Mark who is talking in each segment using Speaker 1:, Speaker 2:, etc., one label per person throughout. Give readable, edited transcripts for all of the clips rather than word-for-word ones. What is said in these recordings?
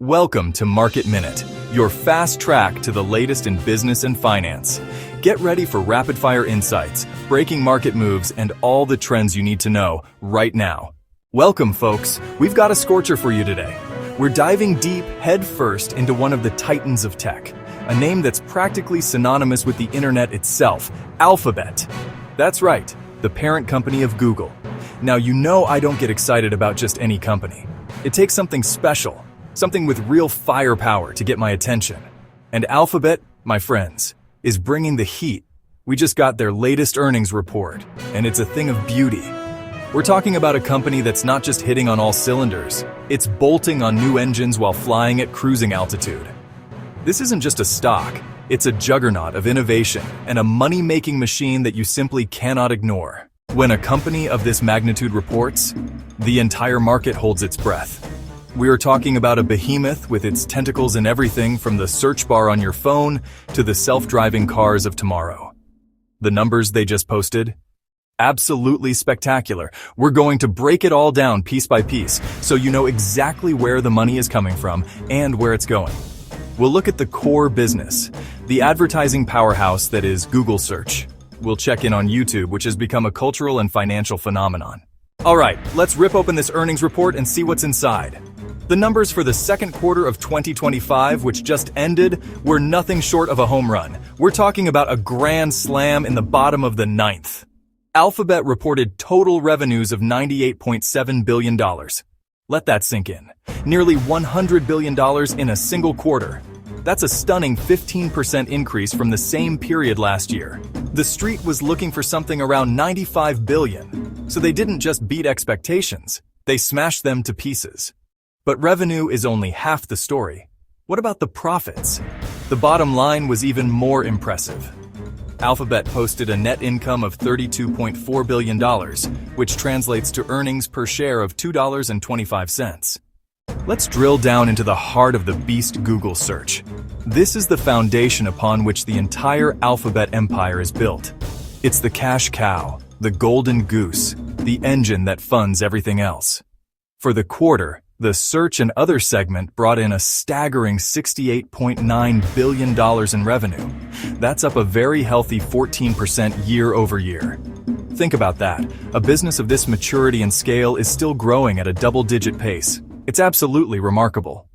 Speaker 1: Welcome to Market Minute, your fast track to the latest in business and finance. Get ready for rapid-fire insights, breaking market moves, and all the trends you need to know right now. Welcome, folks. We've got a scorcher for you today. We're diving deep head first into one of the titans of tech, a name that's practically synonymous with the internet itself, Alphabet. That's right, the parent company of Google. Now, you know I don't get excited about just any company. It takes something special, something with real firepower to get my attention. And Alphabet, my friends, is bringing the heat. We just got their latest earnings report, and it's a thing of beauty. We're talking about a company that's not just hitting on all cylinders, it's bolting on new engines while flying at cruising altitude. This isn't just a stock, it's a juggernaut of innovation and a money-making machine that you simply cannot ignore. When a company of this magnitude reports, the entire market holds its breath. We are talking about a behemoth with its tentacles in everything from the search bar on your phone to the self-driving cars of tomorrow. The numbers they just posted? Absolutely spectacular. We're going to break it all down piece by piece so you know exactly where the money is coming from and where it's going. We'll look at the core business, the advertising powerhouse that is Google search. We'll check in on YouTube, which has become a cultural and financial phenomenon. All right, let's rip open this earnings report and see what's inside. The numbers for the second quarter of 2025, which just ended, were nothing short of a home run. We're talking about a grand slam in the bottom of the ninth. Alphabet reported total revenues of $98.7 billion. Let that sink in. Nearly $100 billion in a single quarter. That's a stunning 15% increase from the same period last year. The street was looking for something around $95 billion, so they didn't just beat expectations, they smashed them to pieces. But revenue is only half the story. What about the profits? The bottom line was even more impressive. Alphabet posted a net income of $32.4 billion, which translates to earnings per share of $2.25. Let's drill down into the heart of the beast Google search. This is the foundation upon which the entire Alphabet empire is built. It's the cash cow, the golden goose, the engine that funds everything else. For the quarter, the search and other segment brought in a staggering $68.9 billion in revenue. That's up a very healthy 14% year over year. Think about that. A business of this maturity and scale is still growing at a double-digit pace. It's absolutely remarkable.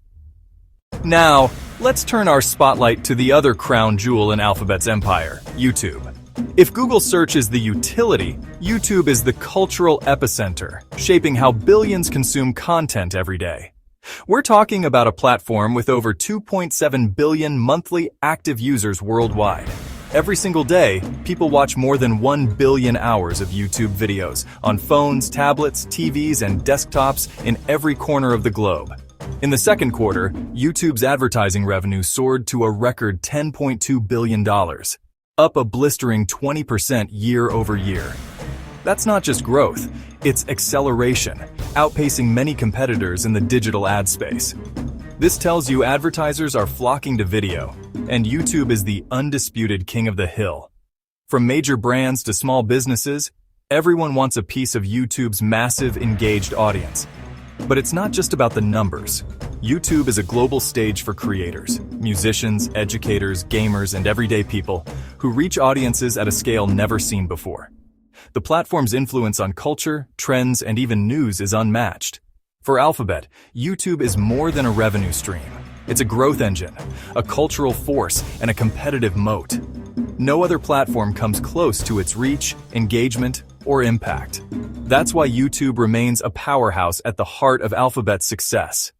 Speaker 1: Now, let's turn our spotlight to the other crown jewel in Alphabet's empire, YouTube. If Google search is the utility, YouTube is the cultural epicenter, shaping how billions consume content every day. We're talking about a platform with over 2.7 billion monthly active users worldwide. Every single day, people watch more than 1 billion hours of YouTube videos on phones, tablets, TVs, and desktops in every corner of the globe. In the second quarter, YouTube's advertising revenue soared to a record $10.2 billion. Up a blistering 20% year over year. That's not just growth, it's acceleration, outpacing many competitors in the digital ad space. This tells you advertisers are flocking to video, and YouTube is the undisputed king of the hill. From major brands to small businesses, everyone wants a piece of YouTube's massive, engaged audience. But it's not just about the numbers. YouTube is a global stage for creators, musicians, educators, gamers, and everyday people who reach audiences at a scale never seen before. The platform's influence on culture, trends, and even news is unmatched. For Alphabet, YouTube is more than a revenue stream. It's a growth engine, a cultural force, and a competitive moat. No other platform comes close to its reach, engagement, or impact. That's why YouTube remains a powerhouse at the heart of Alphabet's success.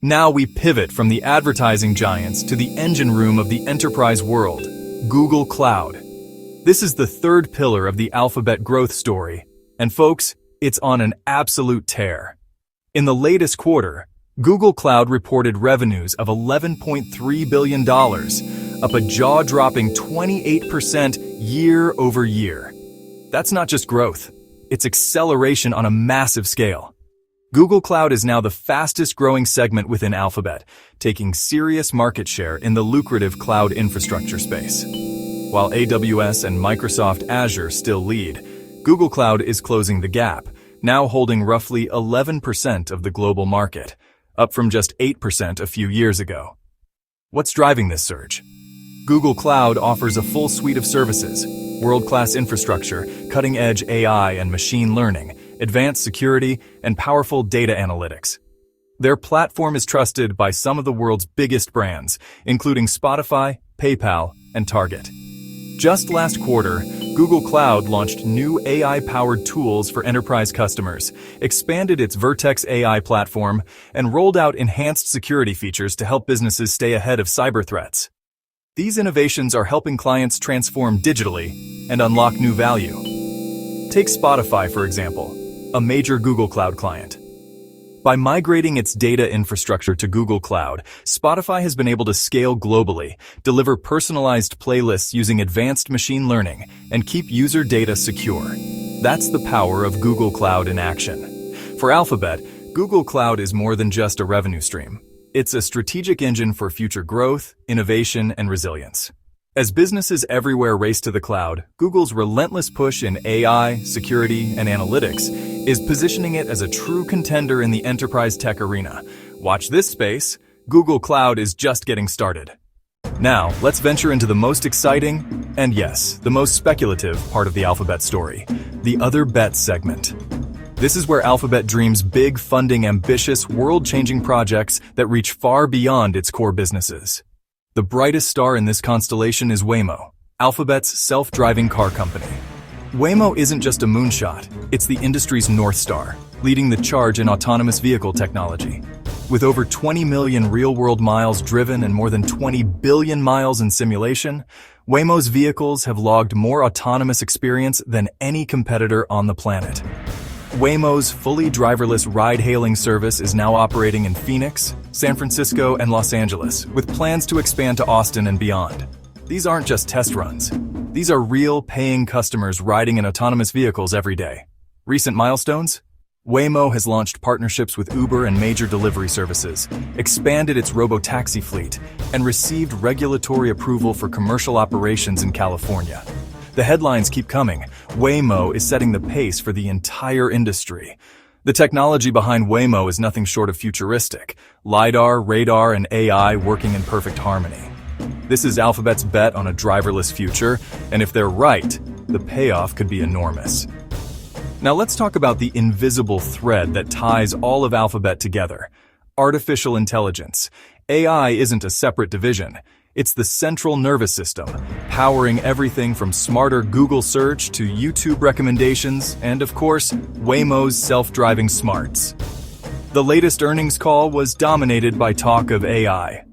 Speaker 1: Now we pivot from the advertising giants to the engine room of the enterprise world, Google Cloud. This is the third pillar of the Alphabet growth story, and folks, it's on an absolute tear. In the latest quarter, Google Cloud reported revenues of $11.3 billion, up a jaw-dropping 28% year over year. That's not just growth, it's acceleration on a massive scale. Google Cloud is now the fastest growing segment within Alphabet, taking serious market share in the lucrative cloud infrastructure space. While AWS and Microsoft Azure still lead, Google Cloud is closing the gap, now holding roughly 11% of the global market, up from just 8% a few years ago. What's driving this surge? Google Cloud offers a full suite of services, world-class infrastructure, cutting-edge AI and machine learning, advanced security, and powerful data analytics. Their platform is trusted by some of the world's biggest brands, including Spotify, PayPal, and Target. Just last quarter, Google Cloud launched new AI-powered tools for enterprise customers, expanded its Vertex AI platform, and rolled out enhanced security features to help businesses stay ahead of cyber threats. These innovations are helping clients transform digitally and unlock new value. Take Spotify, for example, a major Google Cloud client. By migrating its data infrastructure to Google Cloud, Spotify has been able to scale globally, deliver personalized playlists using advanced machine learning, and keep user data secure. That's the power of Google Cloud in action. For Alphabet, Google Cloud is more than just a revenue stream. It's a strategic engine for future growth, innovation, and resilience. As businesses everywhere race to the cloud, Google's relentless push in AI, security, and analytics is positioning it as a true contender in the enterprise tech arena. Watch this space. Google Cloud is just getting started. Now, let's venture into the most exciting, and yes, the most speculative part of the Alphabet story, the Other Bets segment. This is where Alphabet dreams big, funding, ambitious, world-changing projects that reach far beyond its core businesses. The brightest star in this constellation is Waymo, Alphabet's self-driving car company. Waymo isn't just a moonshot, it's the industry's North Star, leading the charge in autonomous vehicle technology. With over 20 million real-world miles driven and more than 20 billion miles in simulation, Waymo's vehicles have logged more autonomous experience than any competitor on the planet. Waymo's fully driverless ride-hailing service is now operating in Phoenix, San Francisco, and Los Angeles, with plans to expand to Austin and beyond. These aren't just test runs. These are real, paying customers riding in autonomous vehicles every day. Recent milestones? Waymo has launched partnerships with Uber and major delivery services, expanded its robotaxi fleet, and received regulatory approval for commercial operations in California. The headlines keep coming. Waymo is setting the pace for the entire industry. The technology behind Waymo is nothing short of futuristic. LiDAR, radar, and AI working in perfect harmony. This is Alphabet's bet on a driverless future, and if they're right, the payoff could be enormous. Now let's talk about the invisible thread that ties all of Alphabet together. Artificial intelligence. AI isn't a separate division. It's the central nervous system, powering everything from smarter Google search to YouTube recommendations, and of course, Waymo's self-driving smarts. The latest earnings call was dominated by talk of AI.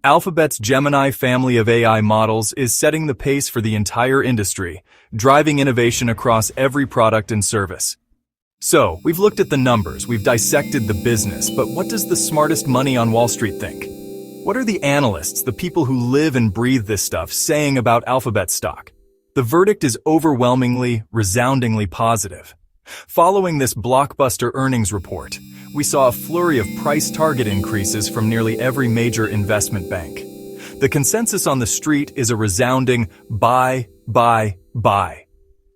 Speaker 1: Alphabet's Gemini family of AI models is setting the pace for the entire industry, driving innovation across every product and service. So, we've looked at the numbers, we've dissected the business, but what does the smartest money on Wall Street think? What are the analysts, the people who live and breathe this stuff, saying about Alphabet stock? The verdict is overwhelmingly, resoundingly positive. Following this blockbuster earnings report, we saw a flurry of price target increases from nearly every major investment bank. The consensus on the street is a resounding buy, buy, buy.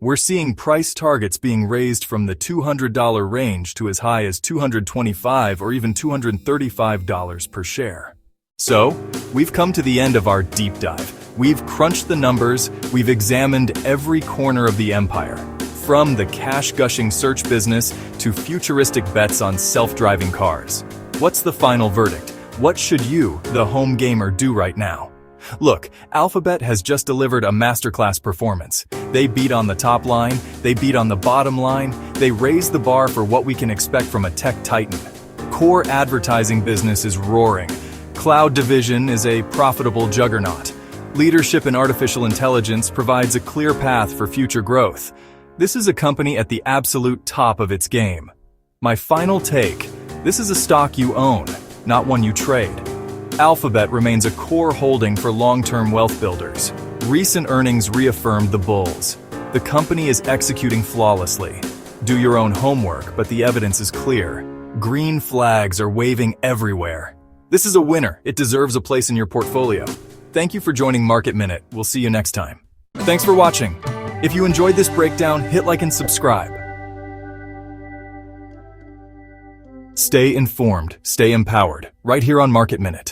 Speaker 1: We're seeing price targets being raised from the $200 range to as high as $225 or even $235 per share. So, we've come to the end of our deep dive. We've crunched the numbers, we've examined every corner of the empire, from the cash-gushing search business to futuristic bets on self-driving cars. What's the final verdict? What should you, the home gamer, do right now? Look, Alphabet has just delivered a masterclass performance. They beat on the top line, they beat on the bottom line, they raised the bar for what we can expect from a tech titan. Core advertising business is roaring. Cloud division is a profitable juggernaut. Leadership in artificial intelligence provides a clear path for future growth. This is a company at the absolute top of its game. My final take, this is a stock you own, not one you trade. Alphabet remains a core holding for long-term wealth builders. Recent earnings reaffirmed the bulls. The company is executing flawlessly. Do your own homework, but the evidence is clear. Green flags are waving everywhere. This is a winner. It deserves a place in your portfolio. Thank you for joining Market Minute. We'll see you next time. Thanks for watching. If you enjoyed this breakdown, hit like and subscribe. Stay informed, stay empowered, right here on Market Minute.